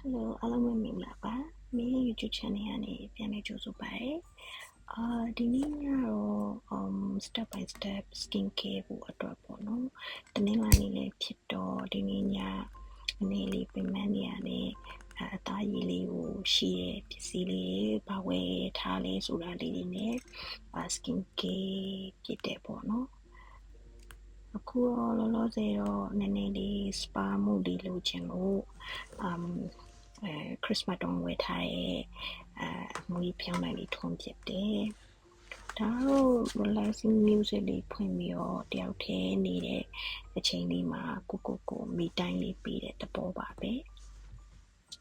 Hello အားလုံးပဲမင်္ဂလာပါမင်း YouTube channel ကနေပြန်လည်ကြိုဆိုပါရစေဒီနေ့ကတော့step by step skin care ကိုအတွက်ပေါ့နော်တနင်္လာနေ့လည်းဖြစ်တော့ဒီနေ့ညအနေလေးပြင်ပန်းနေရတယ်အသားရည်လေးကိုရှိရဲ့ပစ္စည်းလေးပါဝယ်ထားလေးဆိုတာလေးတွေနဲ့skin care ဖြစ်တယ်ပေါ့နော်အခုတော့လောလောဆယ်တော့နည်းနည်းလေး spa မှုလေးလုပ်ချင်လို့Christmas တုန်းဝယ်ထားတဲ့အမွေးဖြောင်းလိုက်လေးထုံးဖြစ်တယ်ဒါတော့ relaxing music လေးဖွင့်ပြီးတော့တယောက်တည်းနေတဲ့အချိန်လေးမှာကိုမိတိုင်းလေးပြီးတဲ့သဘောပါပဲ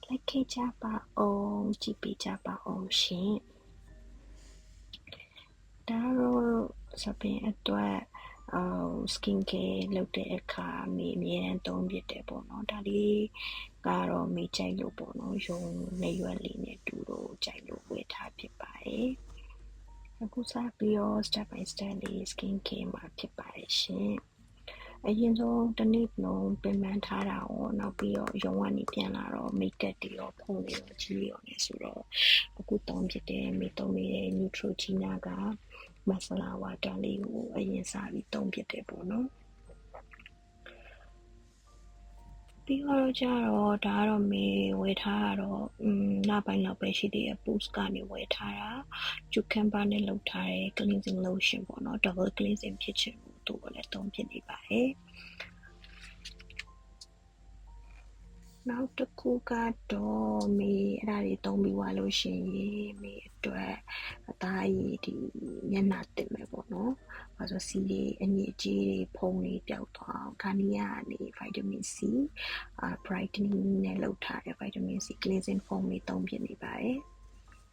လိုက်ခဲ့ကြပါအောင်ကြည့်ပေးကြပါအောင်ရှင်ဒါတော့စပင်အတွက်skin care လုပ်တဲ့အခါအမြဲတမ်းသုံးဖြစ်တယ်ပေါ့နော်ဒါလေးကတော့မိကြိုက်လို့ပေါ့နော်ရုံနဲ့ရွက်လေးနဲ့တူလို့ကြိုက်လို့ဝယ်ထားဖြစ်ပါတယ်အခုစပြီးတော့ step by step လေး skin care မှာဖြစ်ပါတယ်ရှင်အရင်ဆုံးတစ်နေ့လုံးပင်ပန်းထားတာရောနောက်ပြီးတော့ရုံကနေပြန်လာတော့ makeup တွေရောဖုန်းတွေရောကြီးရောနေဆိုတော့အခုသုံးဖြစ်တဲ့မိသုံးနေတဲ့ Neutrogena ကmasala water လေးကိုအရင်စပြီးသုံးဖြစ်တယ်ပေါ့နော်ပြီးတော့ကြတော့ဒါကတော့မေဝယ်ထားတာတော့နောက်ပိုင်းလောက်ပဲရှိသေးတယ် Boost ကနေဝယ်ထားတာcucumber နဲ့လုပ်ထားတဲ့ cleansing lotion ပေါ့နော် double cleansing ဖြစ်ချင်လို့သူ့ကိုလည်းသုံးဖြစ်နေပါတယ်နောက်တစ်ခုကတော့မေအဲ့ဒါတွေသုံးပြီးသွားလို့ရှိရင်မေအတွက်အသားရည်ဒီမျက်နှာတင်မယ်ပေါ့နော်။ဘာလို့စီးတွေအညစ်အကြေးတွေဖုံးတွေပျောက်သွားအောင်ခါနီးကနေ vitamin C brightening နဲ့လုပ်ထားတဲ့ vitamin C cleansing foam လေးသုံးဖြစ်နေပါတယ်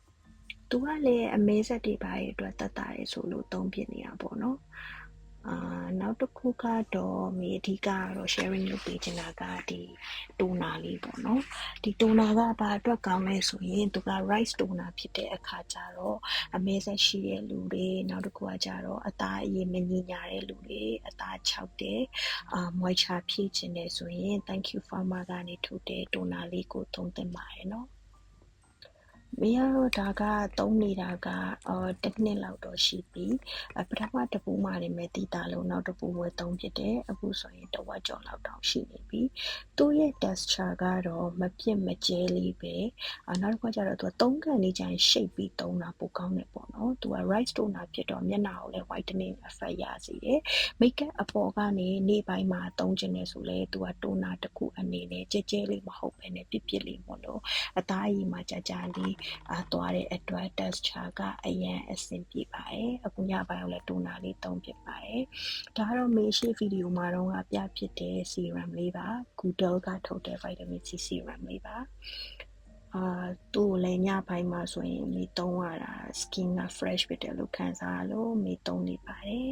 ။သူကလည်းအမဲဆက်တွေပါရဲ့အတွက်တတ်တာရဲဆိုလို့သုံးဖြစ်နေတာပေါ့နော်။နောက်တစ်ခုကတော့မေအဓိကကတော့ sharing လုပ်ပေးချင်တာကဒီ toner လေးပေါ့နော်ဒီ toner ကဘာအတွက်ကောင်းလဲဆိုရင်သူက rice toner ဖြစ်တဲ့အခါကျတော့အမဲဆက်ရှိတဲ့လူတွေနောက်တစ်ခုကကျတော့အသားအရည်မညီညာတဲ့လူတွေအသားခြောက်တဲ့moisture ဖြည့်ချင်တယ်ဆိုရင် thank you pharma ကနေထုတ်တဲ့ toner လေးကိုသုံးသင့်ပါတယ်နော်မင်းကတော့ဒါကသုံးနေတာကတစ်နှစ်လောက်တော့ရှိပြီပထမတစ်ပူမှလည်းတည်တာလို့နောက်တစ်ပူဝယ်သုံးဖြစ်တယ်အခုဆိုရင်တစ်ဝက်ကျော်လောက်တောင်ရှိနေပြီသူ့ရဲ့ texture ကတော့မပြစ်မကျဲလေးပဲနောက်တစ်ခါကျတော့သူကသုံးကန်လေးကျရင်ရှိတ်ပြီးသုံးတာပိုကောင်းတယ်ပေါ့နော်သူက rice toner ဖြစ်တော့မျက်နှာကိုလည်း whitening effect ရစေတယ် makeup အပေါ်ကနေနေ့ပိုင်းမှာသုံးချင်တယ်ဆိုလဲသူက toner တစ်ခုအနေနဲ့ကြဲကြဲလေးမဟုတ်ဘဲနဲ့ပြစ်ပြစ်လေးမို့လို့အသားအရည်မှာကြာလေးသွားတဲ့အတွက် texture ကအရန်အဆင်ပြေပါတယ်အခုညပိုင်းကိုလည်း toner လေးသုံးဖြစ်ပါတယ်ဒါကတော့မေရှိဗီဒီယိုမှာတော့ပြဖြစ်တဲ့ serum လေးပါ Google ကထုတ်တဲ့ vitamin C serum လေးပါသူ့ကိုလည်းညပိုင်းမှာဆိုရင်မေသုံးရတာ skin က fresh ဖြစ်တယ်လို့ခံစားရလို့မေသုံးနေပါတယ်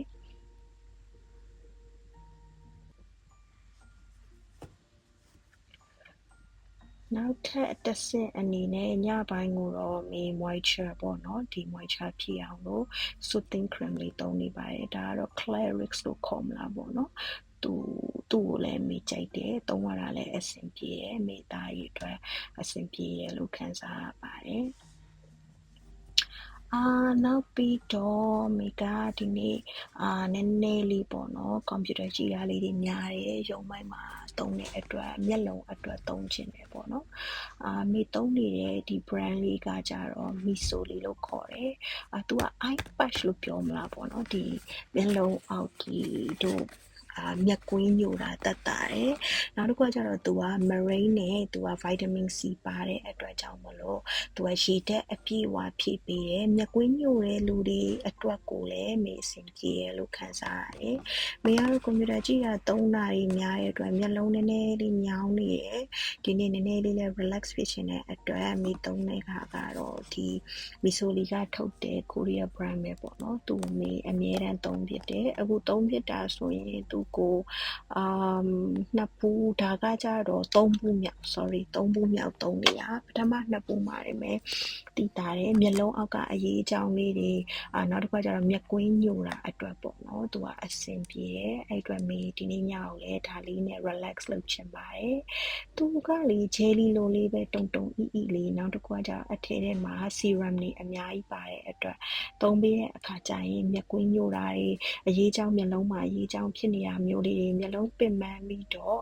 နောက်ထပ်တစ်ဆင့်အနေနဲ့ညပိုင်းကိုတော့မေ moisture ပေါ့နော်ဒီ moisture ဖြည့်အောင်လို့ soothing cream လေးသုံးနေပါတယ်ဒါကတော့ Clarix လို့ခေါ်မလားပေါ့နော်သူ့ကိုလည်းမေကြိုက်တယ်သုံးရတာလည်းအဆင်ပြေတယ်မေသားရည်အတွက်အဆင်ပြေတယ်လို့ခံစားရပါတယ်နောက်ပြီးတော့မေကဒီနေ့နည်းနည်းလေးပေါ့နော်ကွန်ပျူတာကြည့်ရလေးတွေများတယ်ရုံပိုင်းမှာသုံးတဲ့အတွက်မျက်လုံးအတွက်သုံးချင်တယ်ပေါ့နော်မေသုံးနေတဲ့ဒီ brand လေးကကြတော့ Miso လေးလို့ခေါ်တယ်သူက eye patch လို့ပြောမလားပေါ့နော်ဒီမျက်လုံးအောက်ဒီတို့မျက်ကွင်းညိုတာတက်တာတယ်နောက်တစ်ခုကကျတော့သူက marine နဲ့သူက vitamin C ပါတဲ့အတွက်ကြောင့်မလို့သူကရေဓာတ်အပြည့်အဝဖြည့်ပေးတယ်မျက်ကွင်းညိုတဲ့လူတွေအတွက်ကိုလည်းမေအဆင်ပြေတယ်လို့ခံစားရတယ်မေကတော့ကွန်ပျူတာကြည့်တာ3နာရီများတဲ့အတွက်မျက်လုံးနည်းနည်းလေးညောင်းနေတယ်ဒီနေ့နည်းနည်းလေးလည်း relax ဖြစ်ရှင်တဲ့အတွက်မေသုံးတဲ့ခါကတော့ဒီ Miso လေးကထုတ်တဲ့ Korea brand ပဲပေါ့နော်သူမေအမြဲတမ်းသုံးဖြစ်တယ်အခုသုံးဖြစ်တာဆိုရင်သူ သူကိုနှစ်ပူဒါကကြတော့သုံးပူမြောက် sorry သုံးပူမြောက်သုံးနေတာပထမနှစ်ပူမှာနေမယ်တည်တာတယ်မျက်လုံးအောက်ကအရေးအကြောင်းလေးတွေနောက်တစ်ခါကျတော့မျက်ကွင်းညိုတာအတွက်ပေါ့နော်သူကအဆင်ပြေတယ်အဲ့အတွက်မေဒီနေ့ညကိုလည်းဒါလေးနဲ့ relax လုပ်ချင်ပါတယ်သူကလေ jelly လိုလေးပဲတုံတုံအီလေးနောက်တစ်ခါကျတော့အထဲထဲမှာ serum တွေအများကြီးပါတဲ့အတွက်သုံးပေးတဲ့အခါကျရင်မျက်ကွင်းညိုတာတွေအရေးကြောင်းမျက်လုံးမှာအရေးကြောင်းဖြစ်နေတာမျိုးလေးတွေမျက်လုံးပင်ပန်းပြီးတော့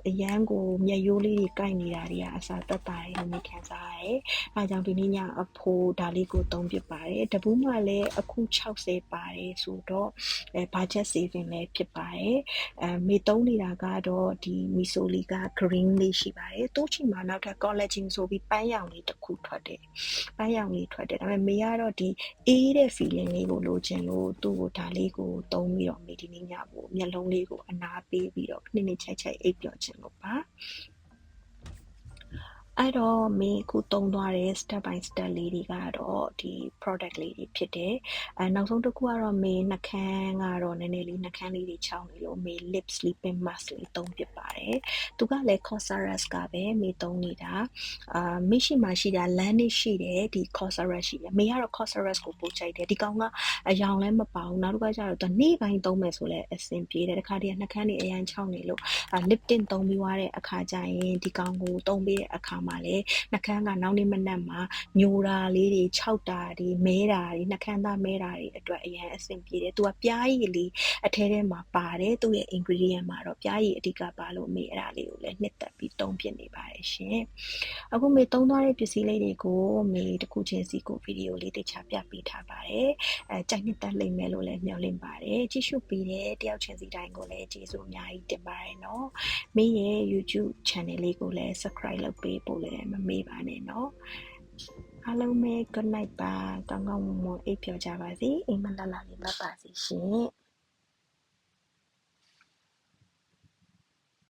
အရန်ကိုမျက်ရိုးလေးတွေကိုက်နေတာတွေကအစားသက်သာတယ်လို့မြင်ခံစားရတယ်။အဲကြောင့်ဒီနေ့ညအဖိုးဒါလေးကိုသုံးဖြစ်ပါတယ်။တပူးမှလည်းအခု60ပါတယ်ဆိုတော့budget saving လည်းဖြစ်ပါတယ်။မေသုံးနေတာကတော့ဒီမီဆိုလီက green လေးရှိပါတယ်။တိုးချီမှာနောက်ထပ် collagen ဆိုပြီးပန်းရောင်လေးတစ်ခုထွက်တယ်။ပန်းရောင်လေးထွက်တယ်ဒါပေမဲ့မေကတော့ဒီအေးတဲ့ feeling လေးကိုလိုချင်လို့သူ့ကိုဒါလေးကိုသုံးပြီးတော့မေဒီနေ့ညကိုမျက်လုံးလေးကိုအနားပေးပြီးတော့နှစ်နှစ်ချိုက်ချိုက်အိပ်ပျော်ချင်လို့ပါအဲ့တော့မေအခုသုံးသွားတဲ့ step by step လေးတွေကတော့ဒီ product လေးတွေဖြစ်တယ်နောက်ဆုံးတစ်ခုကတော့မေနှာခမ်းကတော့နည်းနည်းလေးနှာခမ်းလေးတွေချောင်းနေလို့မေ lip sleeping mask လေးသုံးဖြစ်ပါတယ်သူကလည်း Cosrx ကပဲမေသုံးနေတာမေရှိမှရှိတာ Laneige ရှိတယ်ဒီ Cosrx ရှိတယ်မေကတော့ Cosrx ကိုပို့ချိုက်တယ်ဒီကောင်ကအယောင်လည်းမပါဘူးနောက်တစ်ခါကျတော့နေ့ပိုင်းသုံးမယ်ဆိုလဲအဆင်ပြေတယ်တခါတည်းနှာခမ်းတွေအရန်ချောင်းနေလို့lip tint သုံးပြီးွားတဲ့အခါကျရင်ဒီကောင်ကိုသုံးပြီးတဲ့အခါမှာလည်းနှာခမ်းကနောက်နေ့မနက်မှာညိုတာလေးတွေခြောက်တာတွေမဲတာတွေနှာခမ်းသားမဲတာတွေအတွက်အရင်အဆင်ပြေတယ်သူကပြားရည်လေးအထဲထဲမှာပါတယ်သူ့ရဲ့ ingredient မှာတော့ပြားရည်အဓိကပါလို့မေအဲ့ဒါလေးကိုလည်းနှစ်သက်ပြီးသုံးဖြစ်နေပါတယ်ရှင်အခုမေသုံးသွားတဲ့ပစ္စည်းလေးတွေကိုမေတစ်ခုချင်းစီကိုဗီဒီယိုလေးတခြားပြပေးထားပါတယ်ကြိုက်နှစ်သက်လိမ့်မယ်လို့လည်းမျှော်လင့်ပါတယ်ကြည့်ရှုပေးတဲ့တယောက်ချင်းစီတိုင်းကိုလည်းကျေးဇူးအများကြီးတင်ပါတယ်နော်မေရဲ့ YouTube channel လေးကိုလည်း subscribe လုပ်ပေးဖို့လည်းမမေ့ပါနဲ့နော်အားလုံးပဲ good night ပါကောင်းကောင်းမွန်မွန်အိပ်ပျော်ကြပါစေအိမ်မက်လာလာလေးမှတ်ပါစေရှင်